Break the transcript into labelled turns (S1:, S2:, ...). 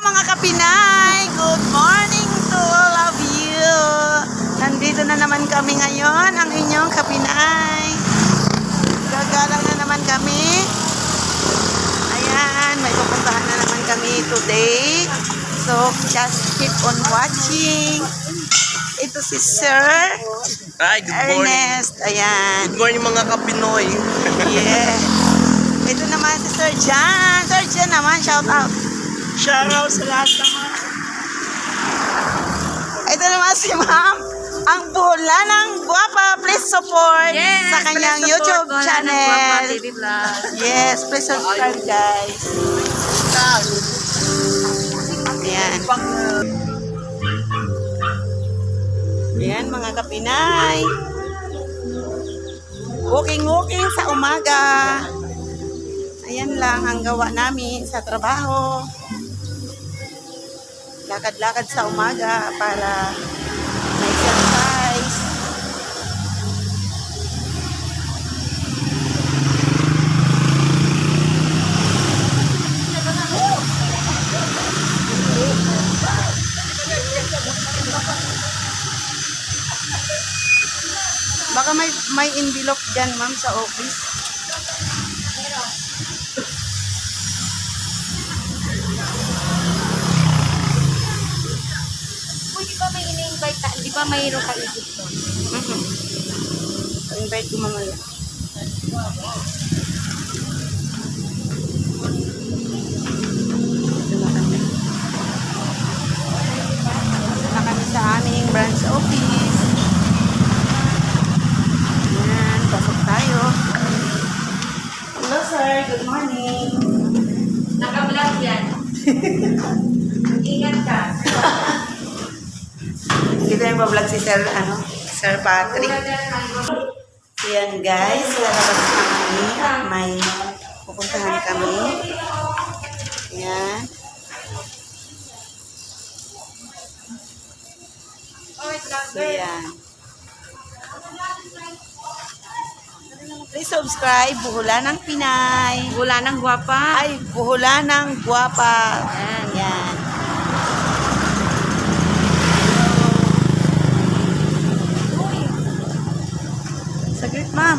S1: mga kapinay! Good morning to all of you! Nandito na naman kami ngayon, ang inyong kapinay. Gagalang na naman kami. Ayan, may pupuntahan na naman kami today. So, just keep on watching. Ito si Sir
S2: Hi, good morning.
S1: Ernest. Ayan.
S2: Good morning mga kapinoy.
S1: Yeah. Ito naman si Sir Jan. Sir Jan naman, shout out.
S2: Shout out sa lahat naman.
S1: Ito naman si Ma'am, ang bula ng Guapa. Please support sa kanyang YouTube channel. Yes, please subscribe guys. Ayan. Ayan mga kapinay. Walking sa umaga. Ayan lang ang gawa namin sa trabaho. Lakad-lakad sa umaga para may exercise. Baka may envelope dyan, ma'am, sa office.
S3: Di ba may ini-invite? Di ba mayroon ka isip ko?
S1: Invite ko mamaya. Ito na kami sa aming branch office. Ayan, pasok tayo. Hello sir, good morning.
S3: Naka-vlog yan. Ingat ka.
S1: Dito yung pa-vlog si Sir, Sir Patrick. So yan guys, lalabas na kami. May pupuntahan kami. Yan. So yan. Please subscribe, Buhula ng Pinay.
S3: Wala nang gwapa.
S1: Ay, Buhula ng Guapa. Yan. Saglit, ma'am.